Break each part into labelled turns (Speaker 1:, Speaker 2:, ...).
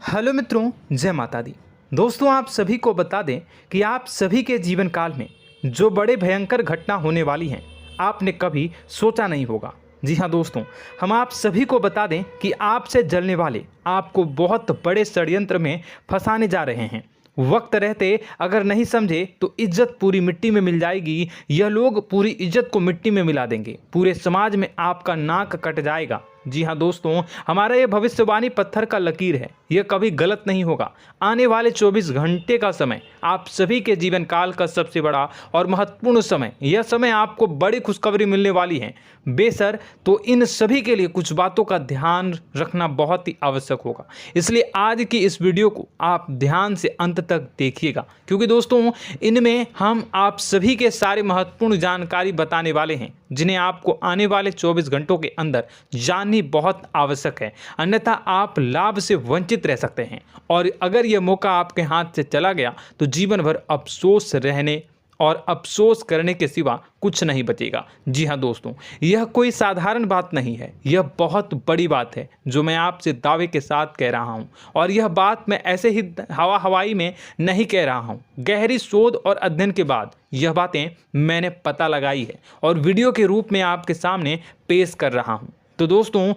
Speaker 1: Hello मित्रों, जय माता दी। दोस्तों, आप सभी को बता दें कि आप सभी के जीवन काल में जो बड़े भयंकर घटना होने वाली हैं, आपने कभी सोचा नहीं होगा। जी हाँ दोस्तों, हम आप सभी को बता दें कि आपसे जलने वाले आपको बहुत बड़े षड्यंत्र में फंसाने जा रहे हैं। वक्त रहते अगर नहीं समझे तो इज्जत पूरी मिट्टी में मिल जाएगी। यह लोग पूरी इज्जत को मिट्टी में मिला देंगे। पूरे समाज में आपका नाक कट जाएगा। जी हाँ दोस्तों, हमारा ये भविष्यवाणी पत्थर का लकीर है, यह कभी गलत नहीं होगा। आने वाले 24 घंटे का समय आप सभी के जीवन काल का सबसे बड़ा और महत्वपूर्ण समय। यह समय आपको बड़ी खुशखबरी मिलने वाली है बेसर, तो इन सभी के लिए कुछ बातों का ध्यान रखना बहुत ही आवश्यक होगा। इसलिए आज की इस वीडियो को आप ध्यान से अंत तक देखिएगा, क्योंकि दोस्तों इनमें हम आप सभी के सारे महत्वपूर्ण जानकारी बताने वाले हैं, जिन्हें आपको आने वाले 24 घंटों के अंदर जाननी बहुत आवश्यक है। अन्यथा आप लाभ से वंचित रह सकते हैं, और अगर यह मौका आपके हाथ से चला गया तो जीवन भर अफसोस रहने और अफसोस करने के सिवा कुछ नहीं बचेगा। जी हाँ दोस्तों, यह कोई साधारण बात नहीं है, यह बहुत बड़ी बात है जो मैं आपसे दावे के साथ कह रहा हूँ। और यह बात मैं ऐसे ही हवाई में नहीं कह रहा हूँ। गहरी शोध और अध्ययन के बाद यह बातें मैंने पता लगाई है और वीडियो के रूप में आपके सामने पेश कर रहा हूँ। तो दोस्तों,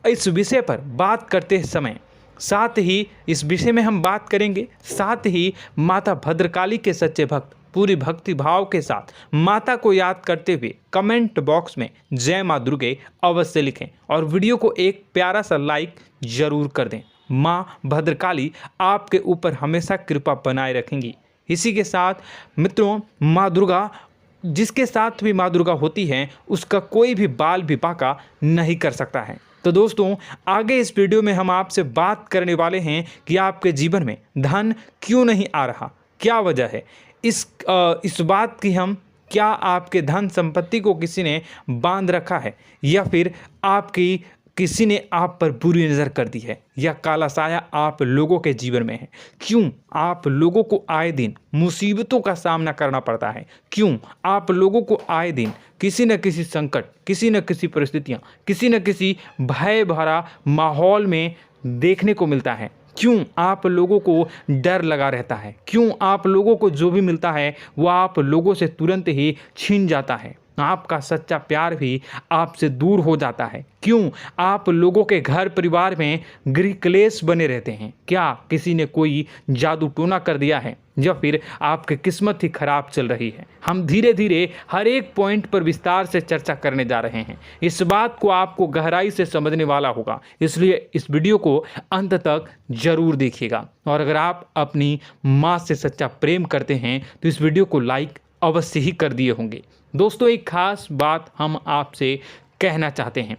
Speaker 1: इस विषय पर बात करते समय साथ ही इस विषय में हम बात करेंगे, साथ ही माता भद्रकाली के सच्चे भक्त पूरी भक्ति भाव के साथ माता को याद करते हुए कमेंट बॉक्स में जय माँ दुर्गे अवश्य लिखें और वीडियो को एक प्यारा सा लाइक जरूर कर दें। माँ भद्रकाली आपके ऊपर हमेशा कृपा बनाए रखेंगी। इसी के साथ मित्रों, माँ दुर्गा, जिसके साथ भी माँ दुर्गा होती हैं, उसका कोई भी बाल भी बांका नहीं कर सकता है। तो दोस्तों, आगे इस वीडियो में हम आपसे बात करने वाले हैं कि आपके जीवन में धन क्यों नहीं आ रहा, क्या वजह है इस बात की। हम क्या आपके धन संपत्ति को किसी ने बांध रखा है, या फिर आपकी किसी ने आप पर बुरी नज़र कर दी है, या काला साया आप लोगों के जीवन में है। क्यों आप लोगों को आए दिन मुसीबतों का सामना करना पड़ता है, क्यों आप लोगों को आए दिन किसी न किसी संकट, किसी न किसी परिस्थितियाँ, किसी न किसी भय भरा माहौल में देखने को मिलता है, क्यों आप लोगों को डर लगा रहता है, क्यों आप लोगों को जो भी मिलता है वो आप लोगों से तुरंत ही छीन जाता है, आपका सच्चा प्यार भी आपसे दूर हो जाता है, क्यों आप लोगों के घर परिवार में गृह क्लेश बने रहते हैं। क्या किसी ने कोई जादू टोना कर दिया है, या फिर आपकी किस्मत ही खराब चल रही है। हम धीरे धीरे हर एक पॉइंट पर विस्तार से चर्चा करने जा रहे हैं। इस बात को आपको गहराई से समझने वाला होगा, इसलिए इस वीडियो को अंत तक जरूर देखिएगा। और अगर आप अपनी माँ से सच्चा प्रेम करते हैं तो इस वीडियो को लाइक अवश्य ही कर दिए होंगे। दोस्तों, एक खास बात हम आपसे कहना चाहते हैं।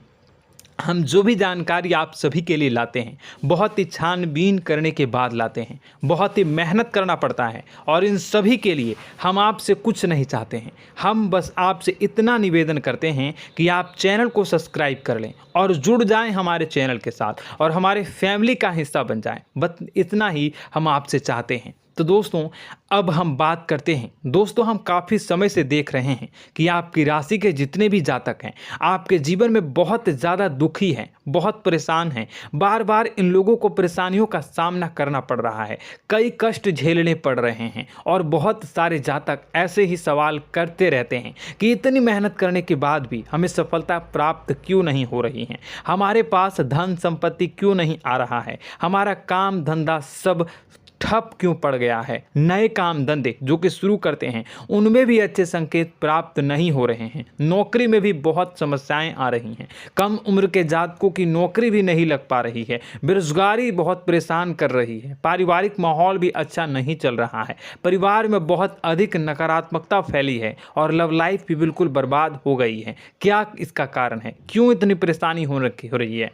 Speaker 1: हम जो भी जानकारी आप सभी के लिए लाते हैं, बहुत ही छानबीन करने के बाद लाते हैं, बहुत ही मेहनत करना पड़ता है, और इन सभी के लिए हम आपसे कुछ नहीं चाहते हैं। हम बस आपसे इतना निवेदन करते हैं कि आप चैनल को सब्सक्राइब कर लें और जुड़ जाएं हमारे चैनल के साथ और हमारे फैमिली का हिस्सा बन जाएं। बस इतना ही हम आपसे चाहते हैं। तो दोस्तों, अब हम बात करते हैं। दोस्तों, हम काफ़ी समय से देख रहे हैं कि आपकी राशि के जितने भी जातक हैं, आपके जीवन में बहुत ज़्यादा दुखी हैं, बहुत परेशान हैं। बार बार इन लोगों को परेशानियों का सामना करना पड़ रहा है, कई कष्ट झेलने पड़ रहे हैं, और बहुत सारे जातक ऐसे ही सवाल करते रहते हैं कि इतनी मेहनत करने के बाद भी हमें सफलता प्राप्त क्यों नहीं हो रही है, हमारे पास धन संपत्ति क्यों नहीं आ रहा है, हमारा काम धंधा सब ठप क्यों पड़ गया है, नए काम धंधे जो कि शुरू करते हैं उनमें भी अच्छे संकेत प्राप्त नहीं हो रहे हैं, नौकरी में भी बहुत समस्याएं आ रही हैं, कम उम्र के जातकों की नौकरी भी नहीं लग पा रही है, बेरोजगारी बहुत परेशान कर रही है, पारिवारिक माहौल भी अच्छा नहीं चल रहा है, परिवार में बहुत अधिक नकारात्मकता फैली है, और लव लाइफ भी बिल्कुल बर्बाद हो गई है। क्या इसका कारण है, क्यों इतनी परेशानी हो रही है?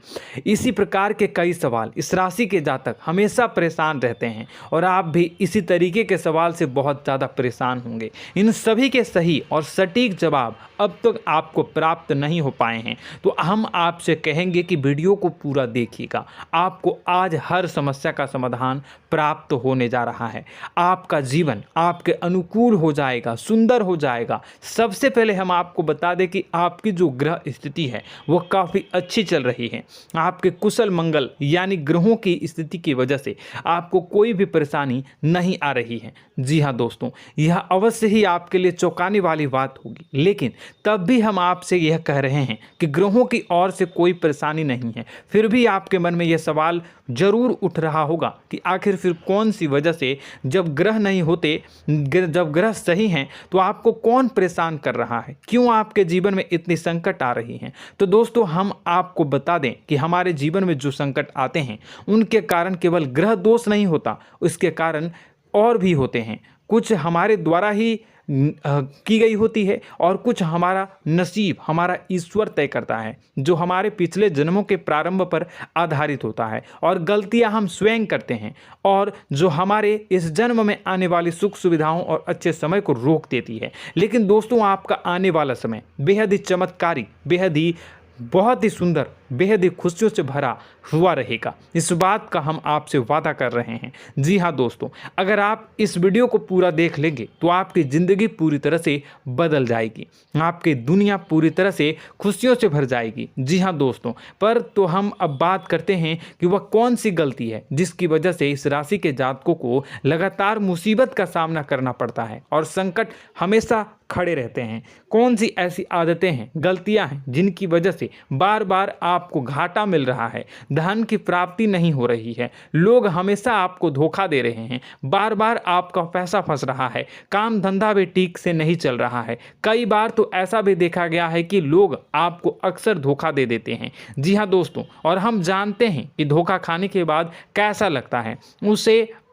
Speaker 1: इसी प्रकार के कई सवाल इस राशि के जातक हमेशा परेशान रहते हैं, और आप भी इसी तरीके के सवाल से बहुत ज़्यादा परेशान होंगे। इन सभी के सही और सटीक जवाब अब तक आपको प्राप्त नहीं हो पाए हैं, तो हम आपसे कहेंगे कि वीडियो को पूरा देखिएगा। आपको आज हर समस्या का समाधान प्राप्त होने जा रहा है। आपका जीवन आपके अनुकूल हो जाएगा, सुंदर हो जाएगा। सबसे पहले हम आपको बता दें कि आपकी जो ग्रह स्थिति है वो काफ़ी अच्छी चल रही है। आपके कुशल मंगल यानी ग्रहों की स्थिति की वजह से आपको कोई भी परेशानी नहीं आ रही है। जी हाँ दोस्तों, यह अवश्य ही आपके लिए चौंकाने वाली बात होगी, लेकिन तब भी हम आपसे यह कह रहे हैं कि ग्रहों की ओर से कोई परेशानी नहीं है। फिर भी आपके मन में यह सवाल जरूर उठ रहा होगा कि आखिर फिर कौन सी वजह से, जब ग्रह नहीं होते, जब ग्रह सही हैं, तो आपको कौन परेशान कर रहा है, क्यों आपके जीवन में इतनी संकट आ रही हैं। तो दोस्तों, हम आपको बता दें कि हमारे जीवन में जो संकट आते हैं उनके कारण केवल ग्रह दोष नहीं होता, उसके कारण और भी होते हैं। कुछ हमारे द्वारा ही की गई होती है और कुछ हमारा नसीब, हमारा ईश्वर तय करता है, जो हमारे पिछले जन्मों के प्रारंभ पर आधारित होता है। और गलतियां हम स्वयं करते हैं और जो हमारे इस जन्म में आने वाली सुख सुविधाओं और अच्छे समय को रोक देती है। लेकिन दोस्तों, आपका आने वाला समय बेहद ही चमत्कारी, बेहद ही बहुत ही सुंदर, बेहद ही खुशियों से भरा हुआ रहेगा। इस बात का हम आपसे वादा कर रहे हैं। जी हाँ दोस्तों, अगर आप इस वीडियो को पूरा देख लेंगे तो आपकी ज़िंदगी पूरी तरह से बदल जाएगी, आपकी दुनिया पूरी तरह से खुशियों से भर जाएगी। जी हाँ दोस्तों, पर तो हम अब बात करते हैं कि वह कौन सी गलती है जिसकी वजह से इस राशि के जातकों को लगातार मुसीबत का सामना करना पड़ता है और संकट हमेशा खड़े रहते हैं। कौन सी ऐसी आदतें हैं, गलतियां हैं जिनकी वजह से बार बार आपको घाटा मिल रहा है, धन की प्राप्ति नहीं हो रही है, लोग हमेशा आपको धोखा दे रहे हैं, बार बार आपका पैसा फंस रहा है, काम धंधा भी ठीक से नहीं चल रहा है। कई बार तो ऐसा भी देखा गया है कि लोग आपको अक्सर धोखा दे देते हैं। जी हाँ दोस्तों, और हम जानते हैं कि धोखा खाने के बाद कैसा लगता है।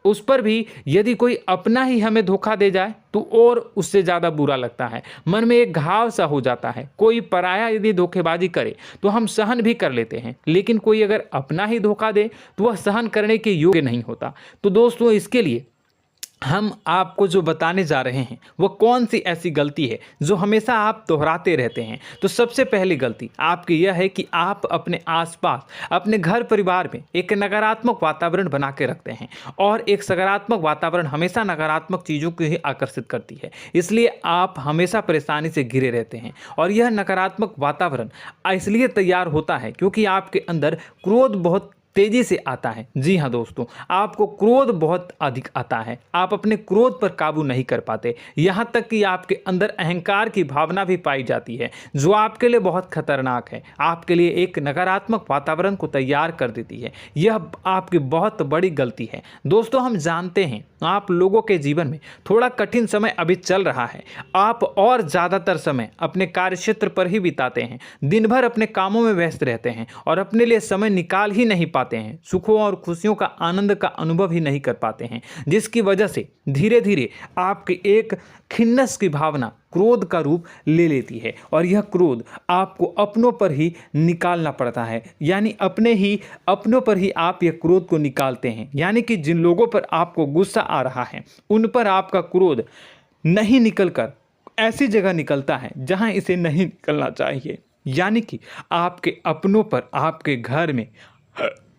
Speaker 1: उस पर भी यदि कोई अपना ही हमें धोखा दे जाए तो और उससे ज़्यादा बुरा लगता है, मन में एक घाव सा हो जाता है। कोई पराया यदि धोखेबाजी करे तो हम सहन भी कर लेते हैं, लेकिन कोई अगर अपना ही धोखा दे तो वह सहन करने के योग्य नहीं होता। तो दोस्तों, इसके लिए हम आपको जो बताने जा रहे हैं वो कौन सी ऐसी गलती है जो हमेशा आप दोहराते रहते हैं। तो सबसे पहली गलती आपकी यह है कि आप अपने आसपास, अपने घर परिवार में एक नकारात्मक वातावरण बना के रखते हैं, और एक सकारात्मक वातावरण हमेशा नकारात्मक चीज़ों को ही आकर्षित करती है। इसलिए आप हमेशा परेशानी से घिरे रहते हैं, और यह नकारात्मक वातावरण इसलिए तैयार होता है क्योंकि आपके अंदर क्रोध बहुत तेजी से आता है। जी हाँ दोस्तों, आपको क्रोध बहुत अधिक आता है, आप अपने क्रोध पर काबू नहीं कर पाते, यहाँ तक कि आपके अंदर अहंकार की भावना भी पाई जाती है, जो आपके लिए बहुत खतरनाक है, आपके लिए एक नकारात्मक वातावरण को तैयार कर देती है। यह आपकी बहुत बड़ी गलती है। दोस्तों, हम जानते हैं आप लोगों के जीवन में थोड़ा कठिन समय अभी चल रहा है। आप और ज़्यादातर समय अपने कार्यक्षेत्र पर ही बिताते हैं, दिन भर अपने कामों में व्यस्त रहते हैं और अपने लिए समय निकाल ही नहीं पाते हैं, सुखों और खुशियों का आनंद का अनुभव ही नहीं कर पाते हैं, जिसकी वजह से धीरे धीरे आपकी एक खिन्नस की भावना क्रोध का रूप ले लेती है, और यह क्रोध आपको अपनों पर ही निकालना पड़ता है। यानी अपनों पर ही आप यह क्रोध को निकालते हैं। यानी कि जिन लोगों पर आपको गुस्सा आ रहा है उन पर आपका क्रोध नहीं निकलकर ऐसी जगह निकलता है जहां इसे नहीं निकलना चाहिए। यानी कि आपके अपनों पर, आपके घर में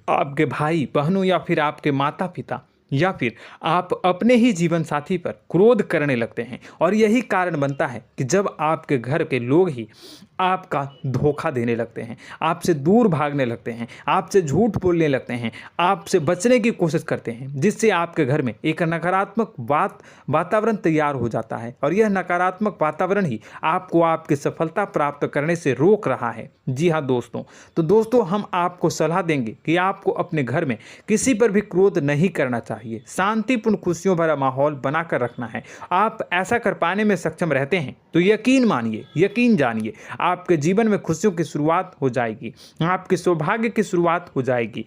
Speaker 1: आपके भाई बहनों या फिर आपके माता पिता या फिर आप अपने ही जीवन साथी पर क्रोध करने लगते हैं, और यही कारण बनता है कि जब आपके घर के लोग ही आपका धोखा देने लगते हैं, आपसे दूर भागने लगते हैं, आपसे झूठ बोलने लगते हैं, आपसे बचने की कोशिश करते हैं, जिससे आपके घर में एक नकारात्मक वातावरण तैयार हो जाता है, और यह नकारात्मक वातावरण ही आपको आपकी सफलता प्राप्त करने से रोक रहा है। जी हाँ दोस्तों, तो दोस्तों, हम आपको सलाह देंगे कि आपको अपने घर में किसी पर भी क्रोध नहीं करना चाहिए, शांतिपूर्ण खुशियों भरा माहौल बनाकर रखना है। आप ऐसा कर पाने में सक्षम रहते हैं तो यकीन मानिए, यकीन जानिए, आपके जीवन में खुशियों की शुरुआत हो जाएगी, आपके सौभाग्य की शुरुआत हो जाएगी।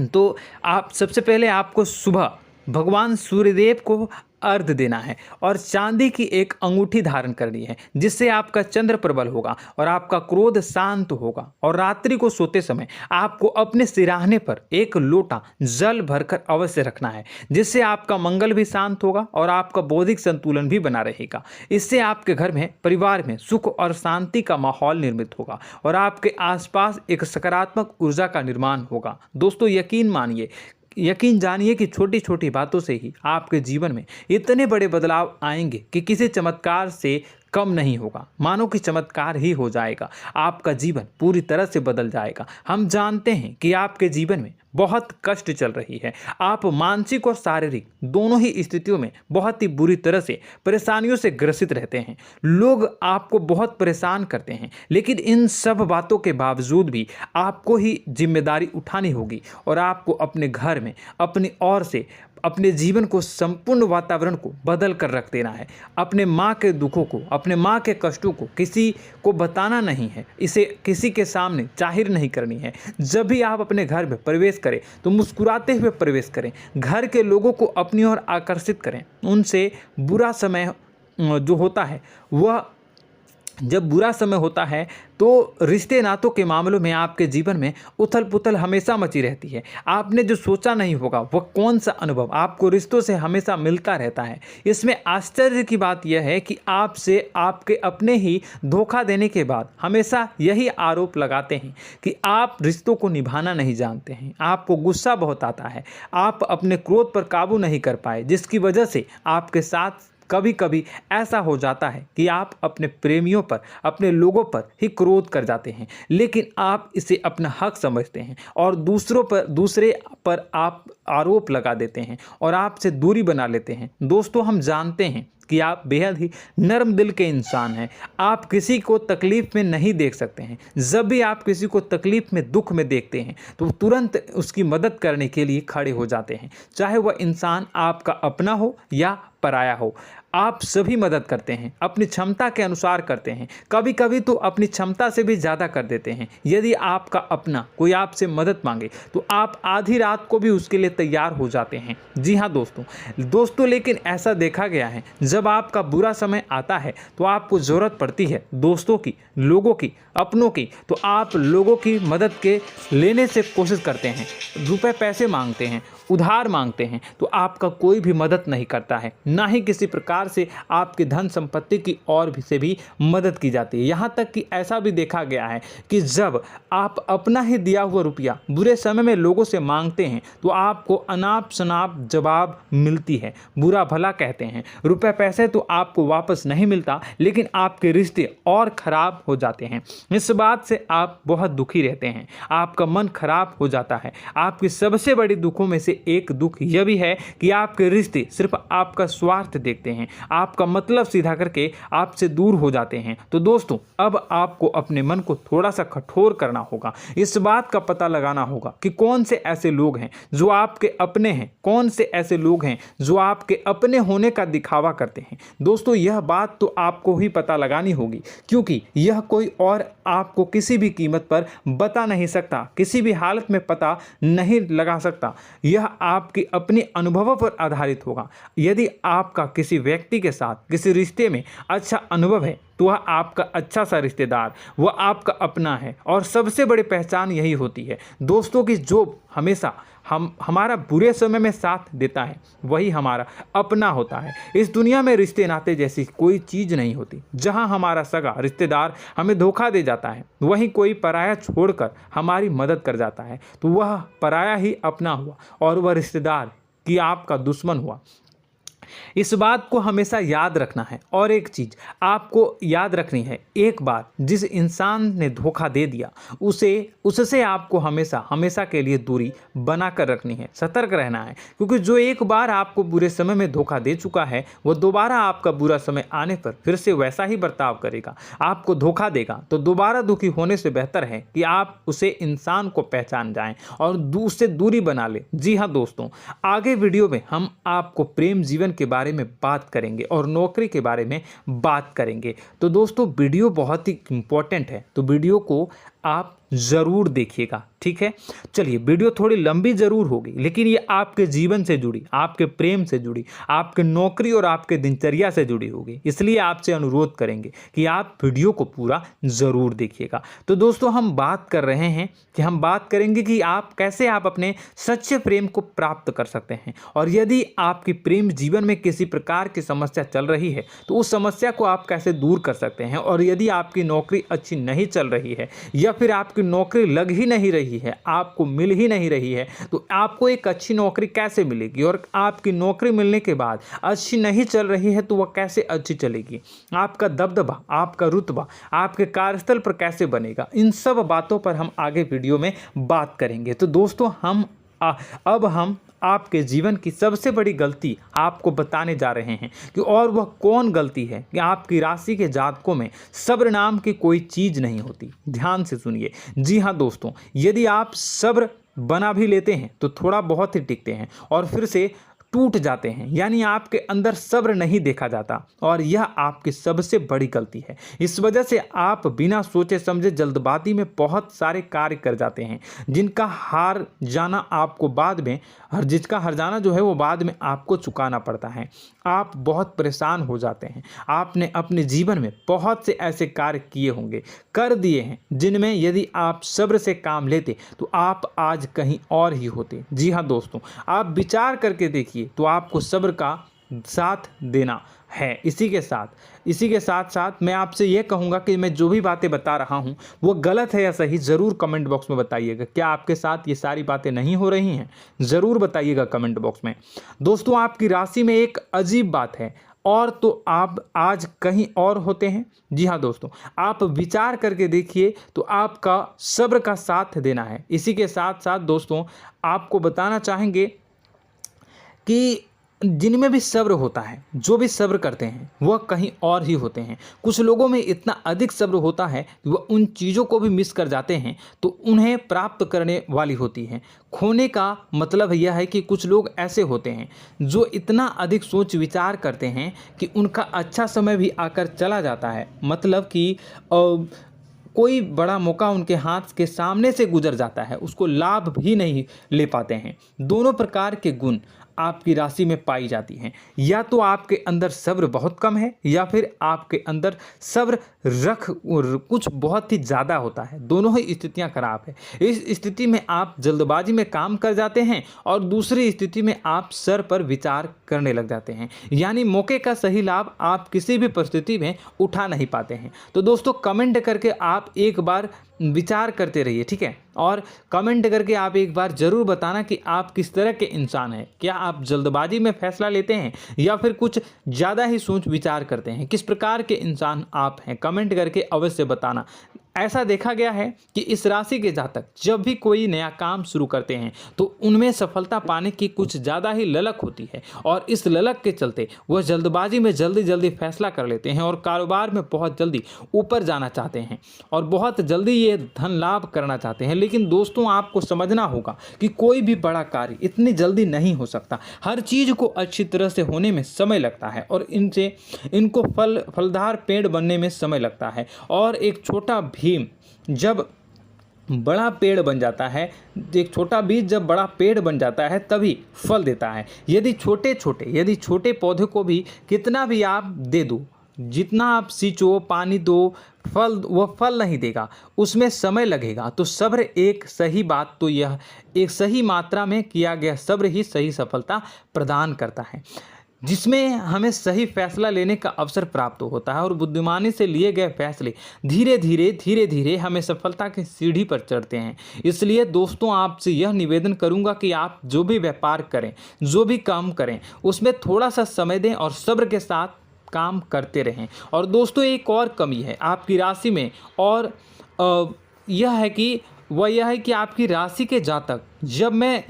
Speaker 1: तो आप सबसे पहले आपको सुबह भगवान सूर्यदेव को अर्घ देना है और चांदी की एक अंगूठी धारण करनी है, जिससे आपका चंद्र प्रबल होगा और आपका क्रोध शांत होगा। और रात्रि को सोते समय आपको अपने सिराहने पर एक लोटा जल भरकर अवश्य रखना है, जिससे आपका मंगल भी शांत होगा और आपका बौद्धिक संतुलन भी बना रहेगा। इससे आपके घर में, परिवार में सुख और शांति का माहौल निर्मित होगा और आपके आसपास एक सकारात्मक ऊर्जा का निर्माण होगा। दोस्तों यकीन जानिए कि छोटी छोटी बातों से ही आपके जीवन में इतने बड़े बदलाव आएंगे कि किसी चमत्कार से कम नहीं होगा। मानो कि चमत्कार ही हो जाएगा, आपका जीवन पूरी तरह से बदल जाएगा। हम जानते हैं कि आपके जीवन में बहुत कष्ट चल रही है, आप मानसिक और शारीरिक दोनों ही स्थितियों में बहुत ही बुरी तरह से परेशानियों से ग्रसित रहते हैं। लोग आपको बहुत परेशान करते हैं, लेकिन इन सब बातों के बावजूद भी आपको ही जिम्मेदारी उठानी होगी और आपको अपने घर में अपनी ओर से अपने जीवन को, संपूर्ण वातावरण को बदल कर रख देना है। अपने माँ के दुखों को, अपने माँ के कष्टों को किसी को बताना नहीं है, इसे किसी के सामने जाहिर नहीं करनी है। जब भी आप अपने घर में प्रवेश करें तो मुस्कुराते हुए प्रवेश करें, घर के लोगों को अपनी ओर आकर्षित करें। उनसे बुरा समय जो होता है वह जब बुरा समय होता है तो रिश्ते नातों के मामलों में आपके जीवन में उथल पुथल हमेशा मची रहती है। आपने जो सोचा नहीं होगा वह कौन सा अनुभव आपको रिश्तों से हमेशा मिलता रहता है। इसमें आश्चर्य की बात यह है कि आपसे आपके अपने ही धोखा देने के बाद हमेशा यही आरोप लगाते हैं कि आप रिश्तों को निभाना नहीं जानते हैं, आपको गुस्सा बहुत आता है, आप अपने क्रोध पर काबू नहीं कर पाए, जिसकी वजह से आपके साथ कभी कभी ऐसा हो जाता है कि आप अपने प्रेमियों पर, अपने लोगों पर ही क्रोध कर जाते हैं, लेकिन आप इसे अपना हक समझते हैं और दूसरे पर आप आरोप लगा देते हैं और आपसे दूरी बना लेते हैं। दोस्तों हम जानते हैं कि आप बेहद ही नर्म दिल के इंसान हैं। आप किसी को तकलीफ में नहीं देख सकते हैं। जब भी आप किसी को तकलीफ में, दुख में देखते हैं तो तुरंत उसकी मदद करने के लिए खड़े हो जाते हैं, चाहे वह इंसान आपका अपना हो या पराया हो। आप सभी मदद करते हैं, अपनी क्षमता के अनुसार करते हैं, कभी कभी तो अपनी क्षमता से भी ज़्यादा कर देते हैं। यदि आपका अपना कोई आपसे मदद मांगे तो आप आधी रात को भी उसके लिए तैयार हो जाते हैं। जी हाँ दोस्तों, लेकिन ऐसा देखा गया है जब आपका बुरा समय आता है तो आपको ज़रूरत पड़ती है दोस्तों की, लोगों की, अपनों की, तो आप लोगों की मदद के लेने से कोशिश करते हैं, रुपए पैसे मांगते हैं, उधार मांगते हैं, तो आपका कोई भी मदद नहीं करता है, ना ही किसी प्रकार से आपकी धन संपत्ति की और भी से भी मदद की जाती है। यहाँ तक कि ऐसा भी देखा गया है कि जब आप अपना ही दिया हुआ रुपया बुरे समय में लोगों से मांगते हैं तो आपको अनाप शनाप जवाब मिलती है, बुरा भला कहते हैं। रुपए पैसे तो आपको वापस नहीं मिलता, लेकिन आपके रिश्ते और खराब हो जाते हैं। इस बात से आप बहुत दुखी रहते हैं, आपका मन खराब हो जाता है। आपकी सबसे बड़ी दुखों में से एक दुख यह भी है कि आपके रिश्ते सिर्फ आपका स्वार्थ देखते हैं, आपका मतलब सीधा करके आपसे दूर हो जाते हैं। तो दोस्तों अब आपको अपने मन को थोड़ा सा कठोर करना होगा, इस बात का पता लगाना होगा कि कौन से ऐसे लोग हैं जो आपके अपने हैं, कौन से ऐसे लोग हैं जो आपके अपने होने का दिखावा करते हैं। दोस्तों यह बात तो आपको ही पता लगानी होगी, क्योंकि यह कोई और आपको किसी भी कीमत पर बता नहीं सकता, किसी भी हालत में पता नहीं लगा सकता। यह आपके अपने अनुभवों पर आधारित होगा। यदि आपका किसी व्यक्ति के साथ किसी रिश्ते में अच्छा अनुभव है तो वह आपका अच्छा सा रिश्तेदार, वह आपका अपना है। और सबसे बड़ी पहचान यही होती है दोस्तों की जो हमेशा हमारा बुरे समय में साथ देता है वही हमारा अपना होता है। इस दुनिया में रिश्ते नाते जैसी कोई चीज़ नहीं होती। जहां हमारा सगा रिश्तेदार हमें धोखा दे जाता है, वहीं कोई पराया छोड़कर हमारी मदद कर जाता है तो वह पराया ही अपना हुआ और वह रिश्तेदार की आपका दुश्मन हुआ। इस बात को हमेशा याद रखना है। और एक चीज़ आपको याद रखनी है, एक बार जिस इंसान ने धोखा दे दिया उससे आपको हमेशा हमेशा के लिए दूरी बना कर रखनी है, सतर्क रहना है। क्योंकि जो एक बार आपको बुरे समय में धोखा दे चुका है वह दोबारा आपका बुरा समय आने पर फिर से वैसा ही बर्ताव करेगा, आपको धोखा देगा। तो दोबारा दुखी होने से बेहतर है कि आप उसे इंसान को पहचान जाएं और उससे दूरी बना लें। जी हाँ दोस्तों, आगे वीडियो में हम आपको प्रेम जीवन के बारे में बात करेंगे और नौकरी के बारे में बात करेंगे। तो दोस्तों वीडियो बहुत ही इम्पोर्टेंट है, तो वीडियो को आप ज़रूर देखिएगा, ठीक है। चलिए, वीडियो थोड़ी लंबी ज़रूर होगी, लेकिन ये आपके जीवन से जुड़ी, आपके प्रेम से जुड़ी, आपके नौकरी और आपके दिनचर्या से जुड़ी होगी, इसलिए आपसे अनुरोध करेंगे कि आप वीडियो को पूरा ज़रूर देखिएगा। तो दोस्तों, हम बात कर रहे हैं कि हम बात करेंगे कि आप कैसे आप अपने सच्चे प्रेम को प्राप्त कर सकते हैं, और यदि आपकी प्रेम जीवन में किसी प्रकार की समस्या चल रही है तो उस समस्या को आप कैसे दूर कर सकते हैं, और यदि आपकी नौकरी अच्छी नहीं चल रही है या फिर आपकी नौकरी लग ही नहीं रही है, आपको मिल ही नहीं रही है, तो आपको एक अच्छी नौकरी कैसे मिलेगी, और आपकी नौकरी मिलने के बाद अच्छी नहीं चल रही है तो वह कैसे अच्छी चलेगी, आपका दबदबा, आपका रुतबा आपके कार्यस्थल पर कैसे बनेगा, इन सब बातों पर हम आगे वीडियो में बात करेंगे। तो दोस्तों, अब हम आपके जीवन की सबसे बड़ी गलती आपको बताने जा रहे हैं कि और वह कौन गलती है कि आपकी राशि के जातकों में सब्र नाम की कोई चीज़ नहीं होती। ध्यान से सुनिए। जी हाँ दोस्तों, यदि आप सब्र बना भी लेते हैं तो थोड़ा बहुत ही टिकते हैं और फिर से टूट जाते हैं, यानी आपके अंदर सब्र नहीं देखा जाता, और यह आपकी सबसे बड़ी गलती है। इस वजह से आप बिना सोचे समझे जल्दबाजी में बहुत सारे कार्य कर जाते हैं, जिनका हार जाना आपको बाद में जिसका हर जाना जो है वो बाद में आपको चुकाना पड़ता है। आप बहुत परेशान हो जाते हैं। आपने अपने जीवन में बहुत से ऐसे कार्य किए होंगे, कर दिए हैं, जिनमें यदि आप सब्र से काम लेते तो आप आज कहीं और ही होते। जी हाँ दोस्तों, आप विचार करके देखिए तो आपको सब्र का साथ देना है। इसी के साथ साथ मैं आपसे ये कहूँगा कि मैं जो भी बातें बता रहा हूँ वो गलत है या सही, ज़रूर कमेंट बॉक्स में बताइएगा। क्या आपके साथ ये सारी बातें नहीं हो रही हैं? ज़रूर बताइएगा कमेंट बॉक्स में। दोस्तों, आपकी राशि में एक अजीब बात है, और तो आप आज कहीं और होते हैं। जी हाँ दोस्तों, आप विचार करके देखिए तो आपका सब्र का साथ देना है। इसी के साथ साथ दोस्तों, आपको बताना चाहेंगे कि जिनमें भी सब्र होता है, जो भी सब्र करते हैं वह कहीं और ही होते हैं। कुछ लोगों में इतना अधिक सब्र होता है कि वह उन चीज़ों को भी मिस कर जाते हैं तो उन्हें प्राप्त करने वाली होती हैं। खोने का मतलब यह है कि कुछ लोग ऐसे होते हैं जो इतना अधिक सोच विचार करते हैं कि उनका अच्छा समय भी आकर चला जाता है, मतलब कि कोई बड़ा मौका उनके हाथ के सामने से गुजर जाता है, उसको लाभ भी नहीं ले पाते हैं। दोनों प्रकार के गुण आपकी राशि में पाई जाती हैं। या तो आपके अंदर सब्र बहुत कम है, या फिर आपके अंदर सब्र कुछ बहुत ही ज़्यादा होता है। दोनों ही स्थितियां खराब है। इस स्थिति में आप जल्दबाजी में काम कर जाते हैं, और दूसरी स्थिति में आप सर पर विचार करने लग जाते हैं, यानी मौके का सही लाभ आप किसी भी परिस्थिति में उठा नहीं पाते हैं। तो दोस्तों, कमेंट करके आप एक बार विचार करते रहिए, ठीक है, और कमेंट करके आप एक बार ज़रूर बताना कि आप किस तरह के इंसान हैं। क्या आप जल्दबाजी में फैसला लेते हैं या फिर कुछ ज़्यादा ही सोच विचार करते हैं? किस प्रकार के इंसान आप हैं? कमेंट करके अवश्य बताना। ऐसा देखा गया है कि इस राशि के जातक जब भी कोई नया काम शुरू करते हैं तो उनमें सफलता पाने की कुछ ज़्यादा ही ललक होती है, और इस ललक के चलते वह जल्दबाजी में जल्दी फैसला कर लेते हैं और कारोबार में बहुत जल्दी ऊपर जाना चाहते हैं और बहुत जल्दी ये धन लाभ करना चाहते हैं। लेकिन दोस्तों, आपको समझना होगा कि कोई भी बड़ा कार्य इतनी जल्दी नहीं हो सकता। हर चीज़ को अच्छी तरह से होने में समय लगता है, और इनको फलदार पेड़ बनने में समय लगता है। और एक छोटा भीम जब बड़ा पेड़ बन जाता है, एक छोटा बीज जब बड़ा पेड़ बन जाता है तभी फल देता है। यदि छोटे पौधे को भी कितना भी आप दे दो, जितना आप सींचो, पानी दो, वह फल नहीं देगा, उसमें समय लगेगा। तो सब्र एक सही बात, तो यह एक सही मात्रा में किया गया सब्र ही सही सफलता प्रदान करता है, जिसमें हमें सही फैसला लेने का अवसर प्राप्त होता है, और बुद्धिमानी से लिए गए फैसले धीरे धीरे हमें सफलता की सीढ़ी पर चढ़ते हैं। इसलिए दोस्तों, आपसे यह निवेदन करूंगा कि आप जो भी व्यापार करें, जो भी काम करें, उसमें थोड़ा सा समय दें और सब्र के साथ काम करते रहें। और दोस्तों, एक और कमी है आपकी राशि में, और यह है कि आपकी राशि के जातक जब मैं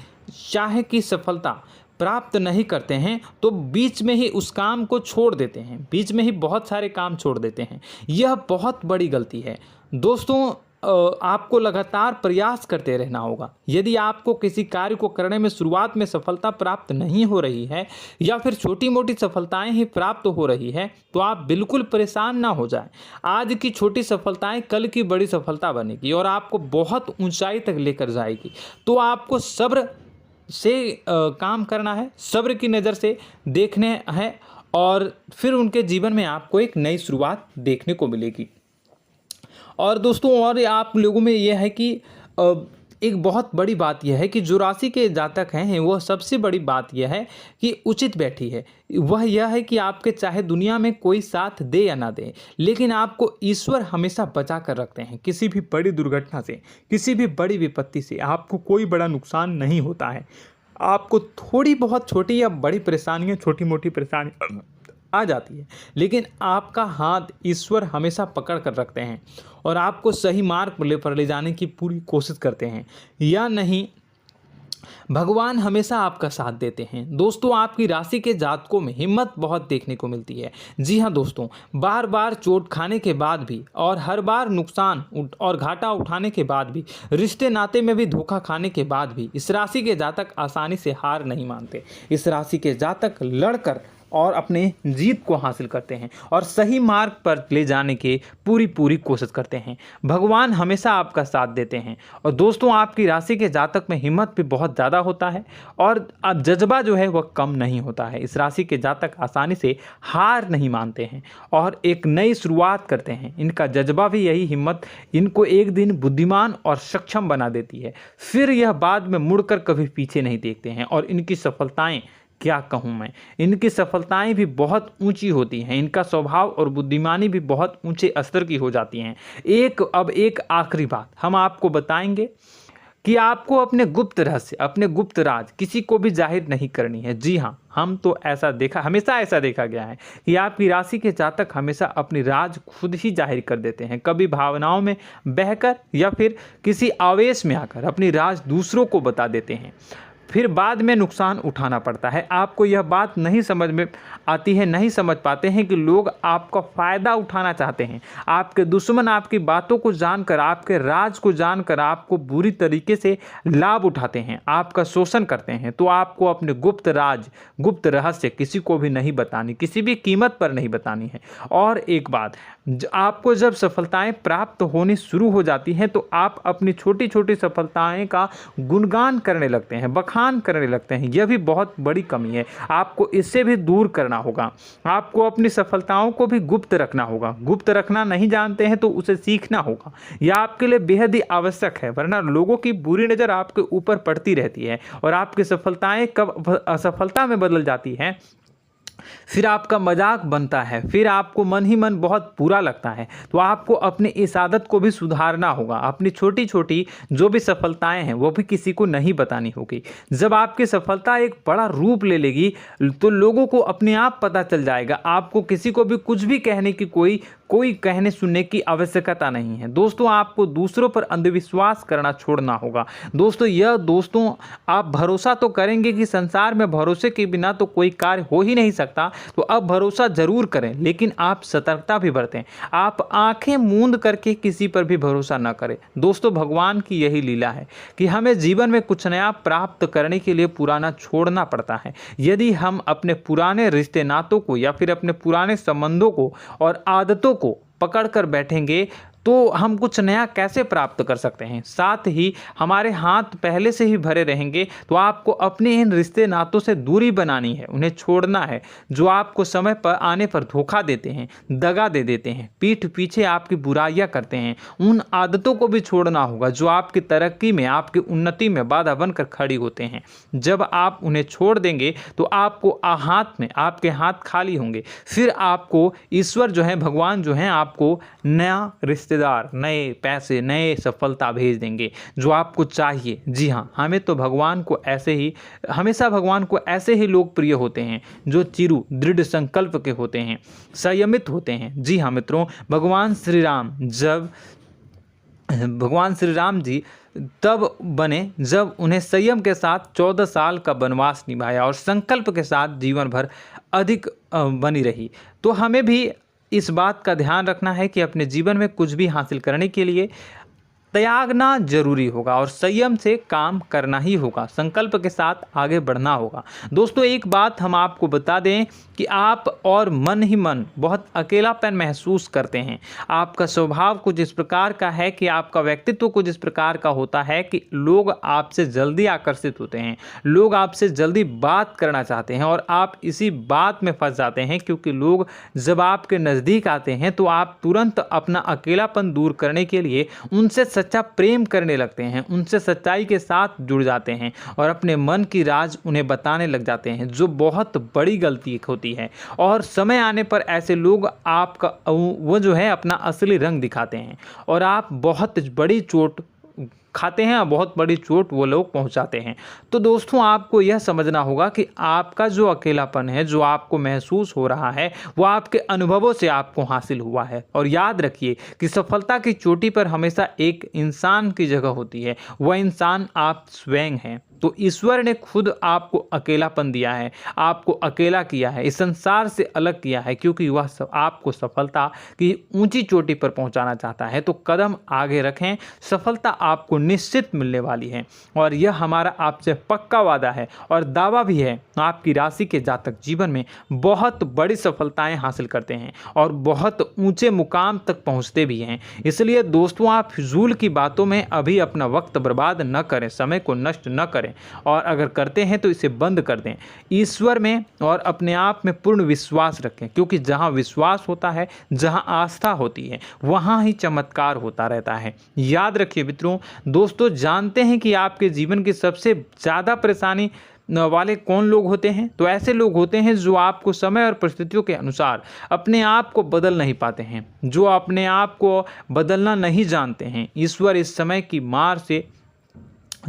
Speaker 1: चाहे कि सफलता प्राप्त नहीं करते हैं तो बीच में ही उस काम को छोड़ देते हैं, बीच में ही बहुत सारे काम छोड़ देते हैं। यह बहुत बड़ी गलती है दोस्तों। आपको लगातार प्रयास करते रहना होगा। यदि आपको किसी कार्य को करने में शुरुआत में सफलता प्राप्त नहीं हो रही है या फिर छोटी मोटी सफलताएं ही प्राप्त हो रही है तो आप बिल्कुल परेशान ना हो जाएं। आज की छोटी सफलताएं कल की बड़ी सफलता बनेगी और आपको बहुत ऊंचाई तक लेकर जाएगी। तो आपको सब्र से काम करना है, सब्र की नज़र से देखने हैं और फिर उनके जीवन में आपको एक नई शुरुआत देखने को मिलेगी। और दोस्तों और आप लोगों में यह है कि एक बहुत बड़ी बात यह है कि जो राशि के जातक हैं वह सबसे बड़ी बात यह है कि उचित बैठी है। वह यह है कि आपके चाहे दुनिया में कोई साथ दे या ना दे, लेकिन आपको ईश्वर हमेशा बचा कर रखते हैं। किसी भी बड़ी दुर्घटना से, किसी भी बड़ी विपत्ति से आपको कोई बड़ा नुकसान नहीं होता है। आपको थोड़ी बहुत छोटी या बड़ी परेशानियाँ, छोटी मोटी परेशानी आ जाती है, लेकिन आपका हाथ ईश्वर हमेशा पकड़ कर रखते हैं और आपको सही मार्ग पर ले जाने की पूरी कोशिश करते हैं। या नहीं, भगवान हमेशा आपका साथ देते हैं। दोस्तों आपकी राशि के जातकों में हिम्मत बहुत देखने को मिलती है। जी हाँ दोस्तों, बार बार चोट खाने के बाद भी और हर बार नुकसान और घाटा उठाने के बाद भी, रिश्ते नाते में भी धोखा खाने के बाद भी इस राशि के जातक आसानी से हार नहीं मानते। इस राशि के जातक लड़कर और अपने जीत को हासिल करते हैं और सही मार्ग पर ले जाने की पूरी कोशिश करते हैं। भगवान हमेशा आपका साथ देते हैं। और दोस्तों आपकी राशि के जातक में हिम्मत भी बहुत ज़्यादा होता है और अब जज्बा जो है वह कम नहीं होता है। इस राशि के जातक आसानी से हार नहीं मानते हैं और एक नई शुरुआत करते हैं। इनका जज्बा भी, यही हिम्मत इनको एक दिन बुद्धिमान और सक्षम बना देती है। फिर यह बाद में मुड़कर कभी पीछे नहीं देखते हैं और इनकी सफलताएं, क्या कहूँ मैं, इनकी सफलताएं भी बहुत ऊंची होती हैं। इनका स्वभाव और बुद्धिमानी भी बहुत ऊंचे स्तर की हो जाती हैं। अब एक आखिरी बात हम आपको बताएंगे कि आपको अपने गुप्त रहस्य, अपने गुप्त राज किसी को भी जाहिर नहीं करनी है। जी हाँ, हमेशा ऐसा देखा गया है कि आपकी राशि के जातक हमेशा अपनी राज खुद ही जाहिर कर देते हैं। कभी भावनाओं में बहकर या फिर किसी आवेश में आकर अपनी राज दूसरों को बता देते हैं, फिर बाद में नुकसान उठाना पड़ता है। आपको यह बात नहीं समझ में आती है, नहीं समझ पाते हैं कि लोग आपका फ़ायदा उठाना चाहते हैं। आपके दुश्मन आपकी बातों को जानकर, आपके राज को जानकर आपको बुरी तरीके से लाभ उठाते हैं, आपका शोषण करते हैं। तो आपको अपने गुप्त राज, गुप्त रहस्य किसी को भी नहीं बतानी, किसी भी कीमत पर नहीं बतानी है। और एक बात, आपको जब सफलताएं प्राप्त होनी शुरू हो जाती हैं तो आप अपनी छोटी छोटी सफलताएं का गुणगान करने लगते हैं, बखान करने लगते हैं। यह भी बहुत बड़ी कमी है, आपको इससे भी दूर करना होगा। आपको अपनी सफलताओं को भी गुप्त रखना होगा। गुप्त रखना नहीं जानते हैं तो उसे सीखना होगा। यह आपके लिए बेहद ही आवश्यक है, वरना लोगों की बुरी नज़र आपके ऊपर पड़ती रहती है और आपकी सफलताएं कब असफलता में बदल जाती हैं, फिर आपका मजाक बनता है, फिर आपको मन ही मन बहुत बुरा लगता है। तो आपको अपनी इस आदत को भी सुधारना होगा। अपनी छोटी छोटी जो भी सफलताएं हैं वो भी किसी को नहीं बतानी होगी। जब आपकी सफलता एक बड़ा रूप ले लेगी तो लोगों को अपने आप पता चल जाएगा। आपको किसी को भी कुछ भी कहने की कोई कहने सुनने की आवश्यकता नहीं है। दोस्तों आपको दूसरों पर अंधविश्वास करना छोड़ना होगा। दोस्तों आप भरोसा तो करेंगे कि संसार में भरोसे के बिना तो कोई कार्य हो ही नहीं सकता, तो अब भरोसा जरूर करें, लेकिन आप सतर्कता भी बरतें। आप आंखें मूंद करके किसी पर भी भरोसा न करें। दोस्तों भगवान की यही लीला है कि हमें जीवन में कुछ नया प्राप्त करने के लिए पुराना छोड़ना पड़ता है। यदि हम अपने पुराने रिश्ते नातों को या फिर अपने पुराने संबंधों को और आदतों को पकड़ कर बैठेंगे तो हम कुछ नया कैसे प्राप्त कर सकते हैं। साथ ही हमारे हाथ पहले से ही भरे रहेंगे। तो आपको अपने इन रिश्ते नातों से दूरी बनानी है, उन्हें छोड़ना है। जो आपको समय पर आने पर धोखा देते हैं, दगा दे देते हैं, पीठ पीछे आपकी बुराइयां करते हैं, उन आदतों को भी छोड़ना होगा जो आपकी तरक्की में, आपकी उन्नति में बाधा बनकर खड़ी होते हैं। जब आप उन्हें छोड़ देंगे तो आपके हाथ खाली होंगे। फिर आपको ईश्वर जो है, भगवान जो है, आपको नया रिश्तेदार, नए पैसे, नए सफलता भेज देंगे जो आपको चाहिए। जी हाँ, हमेशा भगवान को ऐसे ही लोग प्रिय होते हैं जो चिरु दृढ़ संकल्प के होते हैं, संयमित होते हैं। जी हाँ मित्रों, भगवान श्री राम जी तब बने जब उन्हें संयम के साथ 14 साल का वनवास निभाया और संकल्प के साथ जीवन भर अधिक बनी रही। तो हमें भी इस बात का ध्यान रखना है कि अपने जीवन में कुछ भी हासिल करने के लिए त्यागना जरूरी होगा और संयम से काम करना ही होगा, संकल्प के साथ आगे बढ़ना होगा। दोस्तों एक बात हम आपको बता दें कि आप और मन ही मन बहुत अकेलापन महसूस करते हैं। आपका स्वभाव कुछ इस प्रकार का है कि आपका व्यक्तित्व कुछ इस प्रकार का होता है कि लोग आपसे जल्दी आकर्षित होते हैं, लोग आपसे जल्दी बात करना चाहते हैं और आप इसी बात में फंस जाते हैं, क्योंकि लोग जब आपके नज़दीक आते हैं तो आप तुरंत अपना अकेलापन दूर करने के लिए उनसे सच्चा प्रेम करने लगते हैं, उनसे सच्चाई के साथ जुड़ जाते हैं और अपने मन की राज उन्हें बताने लग जाते हैं, जो बहुत बड़ी गलती होती है। और समय आने पर ऐसे लोग आपका वो जो है अपना असली रंग दिखाते हैं और आप बहुत बड़ी चोट खाते हैं, बहुत बड़ी चोट वो लोग पहुंचाते हैं। तो दोस्तों आपको यह समझना होगा कि आपका जो अकेलापन है, जो आपको महसूस हो रहा है, वो आपके अनुभवों से आपको हासिल हुआ है। और याद रखिए कि सफलता की चोटी पर हमेशा एक इंसान की जगह होती है, वह इंसान आप स्वयं हैं। तो ईश्वर ने खुद आपको अकेलापन दिया है, आपको अकेला किया है, इस संसार से अलग किया है, क्योंकि वह आपको सफलता की ऊंची चोटी पर पहुंचाना चाहता है। तो कदम आगे रखें, सफलता आपको निश्चित मिलने वाली है और यह हमारा आपसे पक्का वादा है और दावा भी है। आपकी राशि के जातक जीवन में बहुत बड़ी सफलताएं हासिल करते हैं और बहुत ऊंचे मुकाम तक पहुंचते भी हैं। इसलिए दोस्तों आप फिजूल की बातों में अभी अपना वक्त बर्बाद न करें, समय को नष्ट न करें और अगर करते हैं तो इसे बंद कर दें। ईश्वर में और अपने आप में पूर्ण विश्वास रखें, क्योंकि जहां विश्वास होता है, जहां आस्था होती है, वहां ही चमत्कार होता रहता है। याद रखिए मित्रों, दोस्तों जानते हैं कि आपके जीवन की सबसे ज़्यादा परेशानी वाले कौन लोग होते हैं? तो ऐसे लोग होते हैं जो आपको समय और परिस्थितियों के अनुसार अपने आप को बदल नहीं पाते हैं, जो अपने आप को बदलना नहीं जानते हैं। ईश्वर इस समय की मार से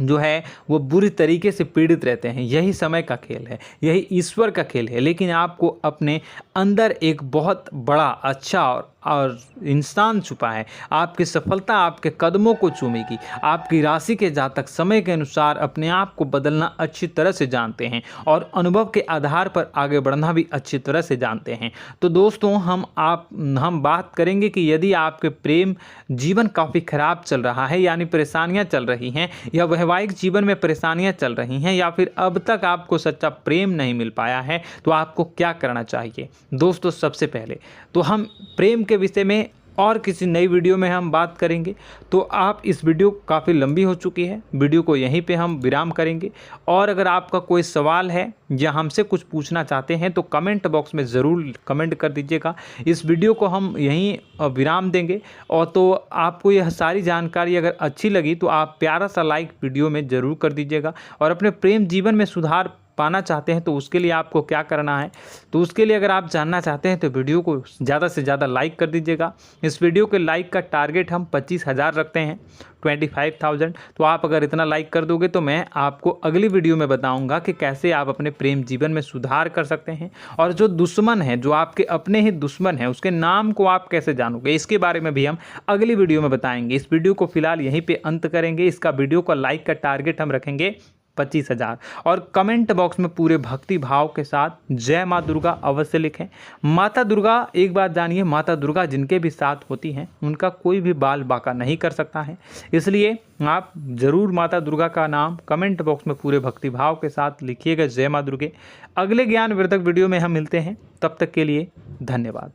Speaker 1: जो है वो बुरी तरीके से पीड़ित रहते हैं। यही समय का खेल है, यही ईश्वर का खेल है। लेकिन आपको अपने अंदर एक बहुत बड़ा अच्छा और इंसान छुपा है। आपकी सफलता आपके कदमों को चूमेगी। आपकी राशि के जातक समय के अनुसार अपने आप को बदलना अच्छी तरह से जानते हैं और अनुभव के आधार पर आगे बढ़ना भी अच्छी तरह से जानते हैं। तो दोस्तों हम बात करेंगे कि यदि आपके प्रेम जीवन काफ़ी खराब चल रहा है, यानी परेशानियां चल रही हैं, या वैवाहिक जीवन में परेशानियां चल रही हैं, या फिर अब तक आपको सच्चा प्रेम नहीं मिल पाया है, तो आपको क्या करना चाहिए। दोस्तों सबसे पहले तो हम प्रेम के विषय में और किसी नई वीडियो में हम बात करेंगे। तो आप इस वीडियो काफ़ी लंबी हो चुकी है, वीडियो को यहीं पे हम विराम करेंगे। और अगर आपका कोई सवाल है या हमसे कुछ पूछना चाहते हैं तो कमेंट बॉक्स में ज़रूर कमेंट कर दीजिएगा। इस वीडियो को हम यहीं विराम देंगे। और तो आपको यह सारी जानकारी अगर अच्छी लगी तो आप प्यारा सा लाइक वीडियो में ज़रूर कर दीजिएगा। और अपने प्रेम जीवन में सुधार पाना चाहते हैं तो उसके लिए आपको क्या करना है, तो उसके लिए अगर आप जानना चाहते हैं तो वीडियो को ज़्यादा से ज़्यादा लाइक कर दीजिएगा। इस वीडियो के लाइक का टारगेट हम 25,000 रखते हैं, 25,000। तो आप अगर इतना लाइक कर दोगे तो मैं आपको अगली वीडियो में बताऊंगा कि कैसे आप अपने प्रेम जीवन में सुधार कर सकते हैं। और जो दुश्मन है, जो आपके अपने ही दुश्मन है, उसके नाम को आप कैसे जानोगे, इसके बारे में भी हम अगली वीडियो में बताएंगे। इस वीडियो को फिलहाल यहीं पर अंत करेंगे। इसका वीडियो का लाइक का टारगेट हम रखेंगे 25,000। और कमेंट बॉक्स में पूरे भक्ति भाव के साथ जय माँ दुर्गा अवश्य लिखें। माता दुर्गा, एक बात जानिए, माता दुर्गा जिनके भी साथ होती हैं उनका कोई भी बाल बाका नहीं कर सकता है। इसलिए आप ज़रूर माता दुर्गा का नाम कमेंट बॉक्स में पूरे भक्ति भाव के साथ लिखिएगा, जय माँ दुर्गे। अगले ज्ञानवर्धक वीडियो में हम मिलते हैं, तब तक के लिए धन्यवाद।